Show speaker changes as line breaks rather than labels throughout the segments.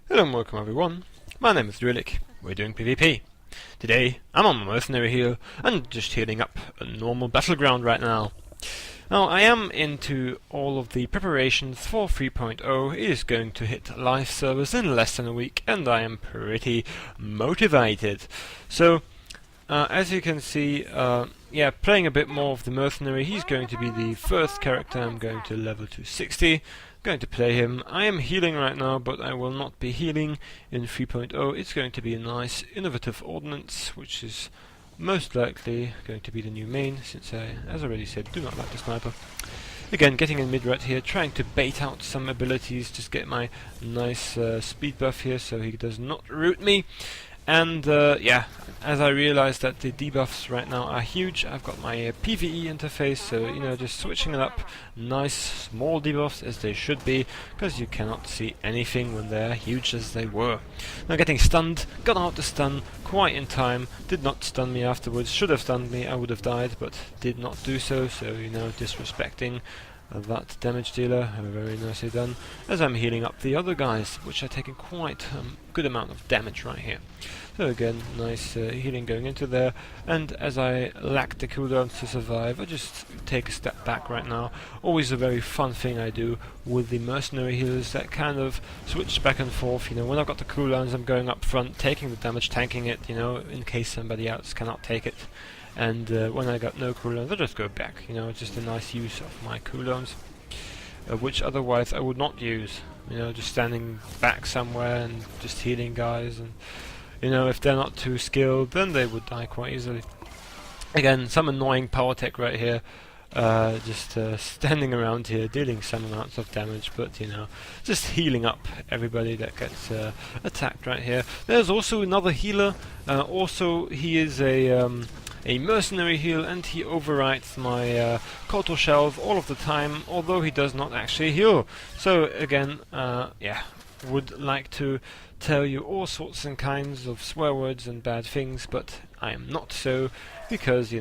Hello and welcome everyone, my name is Drewlik, we're doing PvP. Today I'm on my Mercenairy heal and just healing up a normal battleground right now. Now I am into all of the preparations for 3.0, it is going to hit live servers in less than a week and I am pretty motivated. So as you can see, playing a bit more of the Mercenary, he's going to be the first character I'm going to level to 60. Going to play him. I am healing right now, but I will not be healing in 3.0. It's going to be a nice innovative ordnance, which is most likely going to be the new main, since I, as I already said, do not like the sniper. Again, getting in mid right here, trying to bait out some abilities, just get my nice speed buff here so he does not root me. And as I realized that the debuffs right now are huge, I've got my PvE interface, so just switching it up, nice small debuffs as they should be, because you cannot see anything when they're huge as they were. Now getting stunned, got out the stun quite in time, did not stun me afterwards, should have stunned me, I would have died, but did not do so, disrespecting that damage dealer, very nicely done, as I'm healing up the other guys, which are taking quite a good amount of damage right here. So again, nice healing going into there, and as I lack the cooldowns to survive, I just take a step back right now. Always a very fun thing I do with the Mercenary healers, that kind of switch back and forth. When I've got the cooldowns, I'm going up front, taking the damage, tanking it, in case somebody else cannot take it. And when I got no cooldowns, I just go back. It's just a nice use of my cooldowns, which otherwise I would not use. Just standing back somewhere and just healing guys, and if they're not too skilled, then they would die quite easily. Again, some annoying power tech right here, just standing around here, dealing some amounts of damage, but just healing up everybody that gets attacked right here. There's also another healer. Also, he is a Mercenary heal, and he overwrites my Kotor Shelf all of the time, although he does not actually heal. So again, would like to tell you all sorts and kinds of swear words and bad things, but I am not so, because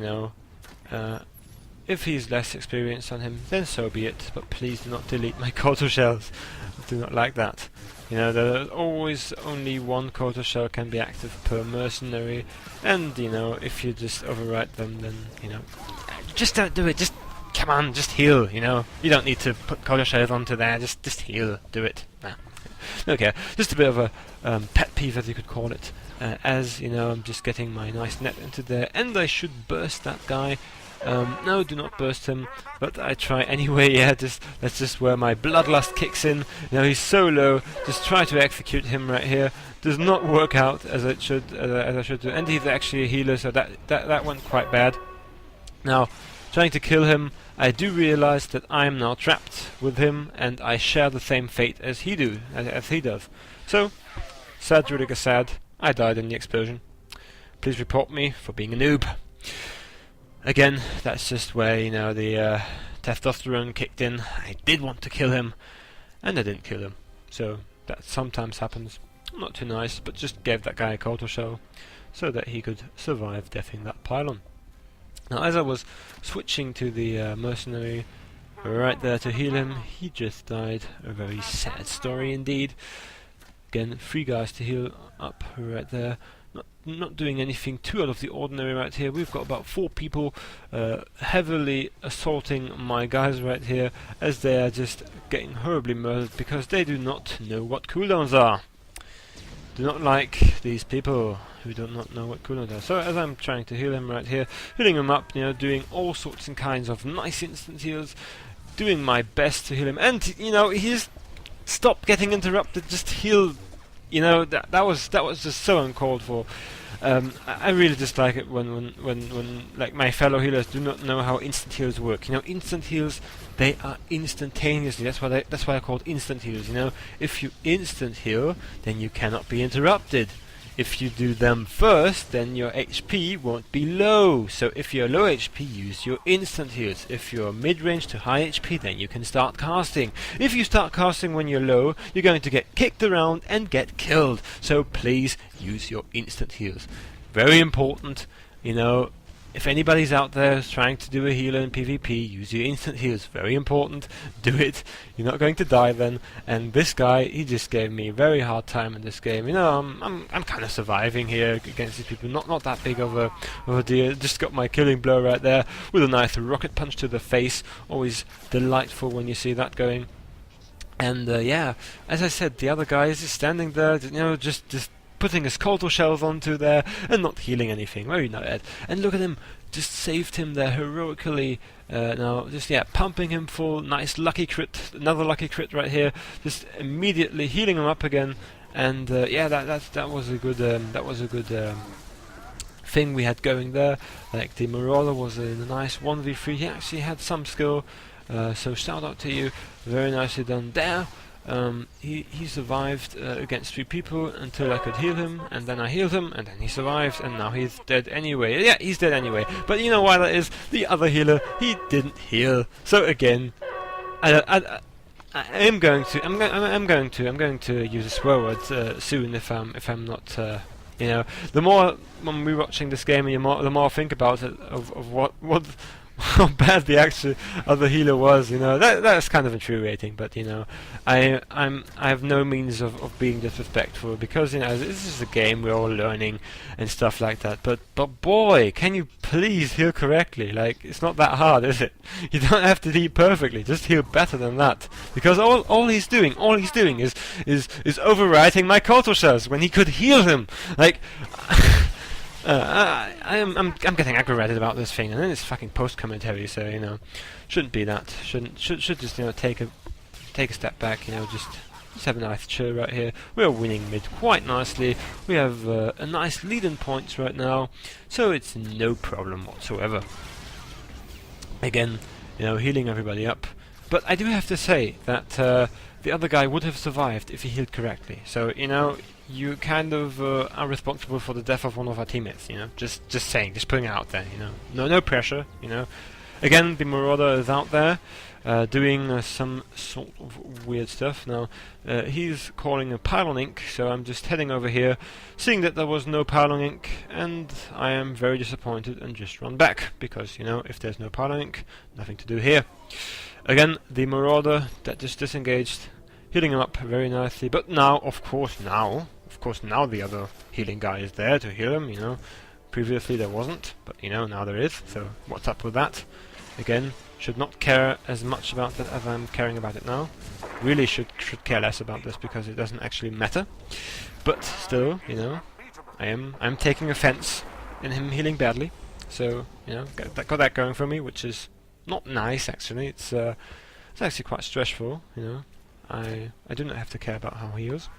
if he's less experienced on him, then so be it, but please do not delete my Kotor Shells. I do not like that. There's always only one Kotor Shell can be active per Mercenary, and if you just overwrite them, then just don't do it. Just come on, just heal. You don't need to put Kotor Shells onto there. Just heal. Do it. Nah. Okay, just a bit of a pet peeve, as you could call it. I'm just getting my nice net into there, and I should burst that guy. No, do not burst him, but I try anyway. That's just where my bloodlust kicks in. He's so low, just try to execute him right here. Does not work out as I should do, and he's actually a healer, so that went quite bad. Now, trying to kill him, I do realize that I am now trapped with him, and I share the same fate as he does. So, sad Drewlik is sad. I died in the explosion. Please report me for being a noob. Again, that's just where, the testosterone kicked in. I did want to kill him, and I didn't kill him. So, that sometimes happens. Not too nice, but just gave that guy a Kotor Shell, so that he could survive deathing that pylon. Now, as I was switching to the Mercenary right there to heal him, he just died. A very sad story indeed. Again, 3 guys to heal up right there. Not doing anything too out of the ordinary right here. We've got about 4 people heavily assaulting my guys right here, as they are just getting horribly murdered because they do not know what cooldowns are. Do not like these people who do not know what cooldowns are. So as I'm trying to heal him right here, healing him up, doing all sorts and kinds of nice instant heals, doing my best to heal him, and he's stopped getting interrupted, just heal. That was just so uncalled for. I really dislike it when like my fellow healers do not know how instant heals work. Instant heals, they are instantaneously. That's why they're called instant heals. If you instant heal, then you cannot be interrupted. If you do them first, then your HP won't be low. So if you're low HP, use your instant heals. If you're mid-range to high HP, then you can start casting. If you start casting when you're low, you're going to get kicked around and get killed. So please use your instant heals. Very important, if anybody's out there trying to do a healer in PvP, use your instant heals. Very important. Do it. You're not going to die then. And this guy, he just gave me a very hard time in this game. You know, I'm kind of surviving here against these people. Not that big of a deal. Just got my killing blow right there with a nice rocket punch to the face. Always delightful when you see that going. And yeah, as I said, the other guy is just standing there, you know, just putting his coastal shells onto there and not healing anything. Very not. And look at him, just saved him there heroically. Now, just pumping him full. Nice lucky crit, another lucky crit right here. Just immediately healing him up again. And yeah, that was a good thing we had going there. Like the Marauder was a nice 1v3. He actually had some skill. So shout out to you. Very nicely done there. He survived against 3 people until I could heal him, and then I healed him, and then he survived, and now he's dead anyway. Yeah, he's dead anyway. But you know why that is? The other healer, he didn't heal. So again, I'm going to use a swear word soon if I'm not. You know, the more when we're watching this game, and the more I think about it of what how bad the actual other healer was, you know, that's kind of infuriating. But you know, I have no means of being disrespectful, because you know, this is a game we're all learning and stuff like that. But boy, can you please heal correctly? Like, it's not that hard, is it? You don't have to heal perfectly, just heal better than that. Because all he's doing is overwriting my coastal shells when he could heal him. Like. I'm getting aggravated about this thing, and then it's fucking post commentary, so you know, shouldn't be that. Should just, you know, take a step back, you know, just have a nice chill right here. We're winning mid quite nicely. We have a nice lead in points right now, so it's no problem whatsoever. Again, you know, healing everybody up. But I do have to say that the other guy would have survived if he healed correctly. So you know, you kind of are responsible for the death of one of our teammates, you know. Just saying, just putting it out there, you know. No pressure, you know. Again, the Marauder is out there doing some sort of weird stuff. Now, he's calling a pylon ink, so I'm just heading over here, seeing that there was no pylon ink, and I am very disappointed and just run back, because, you know, if there's no pylon ink, nothing to do here. Again, the Marauder that just disengaged, healing him up very nicely. But now, of course, now the other healing guy is there to heal him, you know. Previously there wasn't, but you know, now there is, so what's up with that? Again, should not care as much about that as I'm caring about it now. Really should care less about this, because it doesn't actually matter. But still, you know, I'm taking offense in him healing badly. So, you know, got that going for me, which is not nice actually. It's actually quite stressful, you know. I do not have to care about how he heals.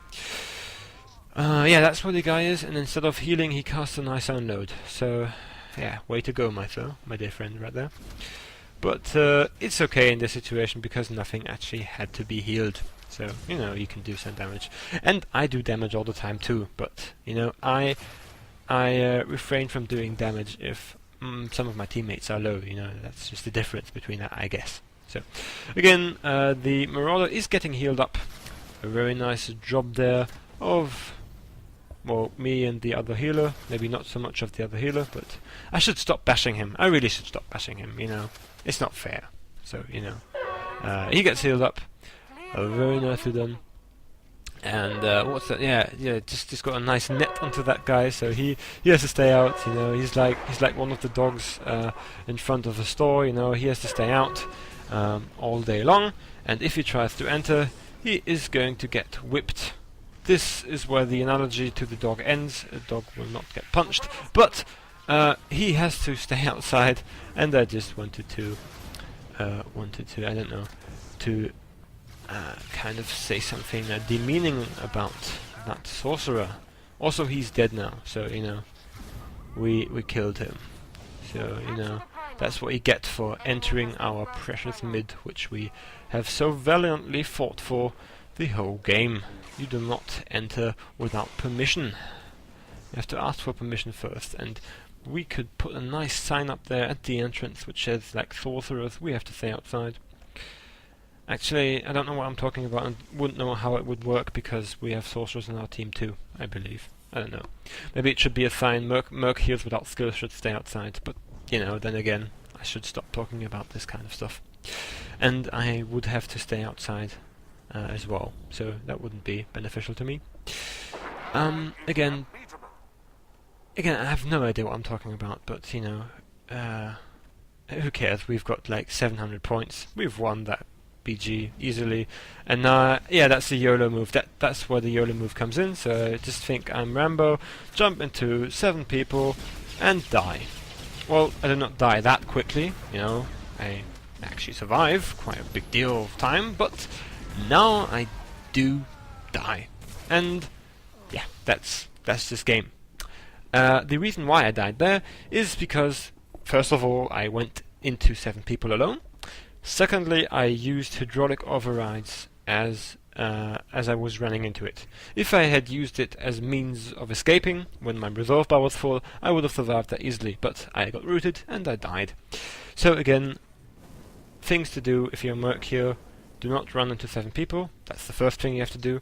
Yeah, that's what the guy is, and instead of healing, he casts a nice unload. So, yeah, way to go, my dear friend, right there. But it's okay in this situation, because nothing actually had to be healed. So, you know, you can do some damage. And I do damage all the time too, but, you know, I refrain from doing damage if some of my teammates are low, you know. That's just the difference between that, I guess. So, again, the Marauder is getting healed up. A very nice job there of, well, me and the other healer. Maybe not so much of the other healer, but I should stop bashing him. I really should stop bashing him, you know. It's not fair. So, you know, he gets healed up. Very nicely done. And what's that? Yeah, just got a nice net onto that guy, so he has to stay out. You know, he's like one of the dogs in front of a store. You know, he has to stay out all day long. And if he tries to enter, he is going to get whipped. This is where the analogy to the dog ends. A dog will not get punched, but he has to stay outside. And I just wanted to I don't know, to kind of say something demeaning about that sorcerer. Also, he's dead now, so you know, we killed him. So you know, that's what you get for entering our precious mid, which we have so valiantly fought for the whole game. You do not enter without permission. You have to ask for permission first, and we could put a nice sign up there at the entrance which says, like, sorcerers, we have to stay outside. Actually, I don't know what I'm talking about, and wouldn't know how it would work, because we have sorcerers in our team too, I believe. I don't know. Maybe it should be a sign, merc heals without skill should stay outside, but you know, then again, I should stop talking about this kind of stuff. And I would have to stay outside as well, so that wouldn't be beneficial to me. Again, I have no idea what I'm talking about, but you know, who cares? We've got like 700 points. We've won that BG easily, and yeah, that's the YOLO move. That's where the YOLO move comes in. So just think I'm Rambo, jump into 7 people, and die. Well, I did not die that quickly. You know, I actually survive quite a big deal of time, but now I do die, and yeah, that's this game. The reason why I died there is because, first of all, I went into 7 people alone. Secondly, I used hydraulic overrides as I was running into it. If I had used it as means of escaping when my resolve bar was full, I would have survived that easily, but I got rooted and I died. So again, things to do if you're a merc here: do not run into 7 people. That's the first thing you have to do.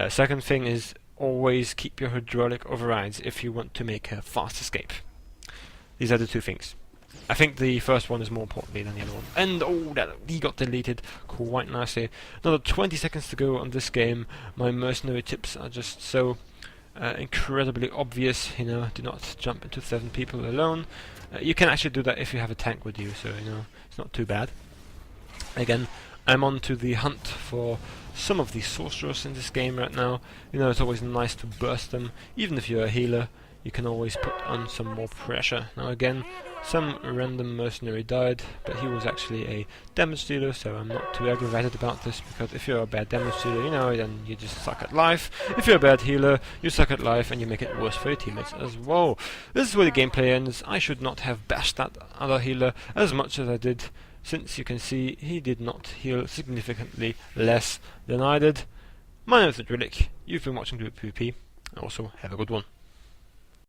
Second thing is always keep your hydraulic overrides if you want to make a fast escape. These are the 2 things. I think the first one is more importantly than the other one. And oh, he got deleted quite nicely. Another 20 seconds to go on this game. My mercenary tips are just so incredibly obvious. You know, do not jump into 7 people alone. You can actually do that if you have a tank with you, so you know, it's not too bad. Again, I'm on to the hunt for some of the sorcerers in this game right now. You know, it's always nice to burst them. Even if you're a healer, you can always put on some more pressure. Now again, some random mercenary died, but he was actually a damage dealer, so I'm not too aggravated about this, because if you're a bad damage dealer, you know, then you just suck at life. If you're a bad healer, you suck at life, and you make it worse for your teammates as well. This is where the gameplay ends. I should not have bashed that other healer as much as I did, since you can see he did not heal significantly less than I did. My name is Drewlik. You've been watching Drewlik PvP, and also have a good one.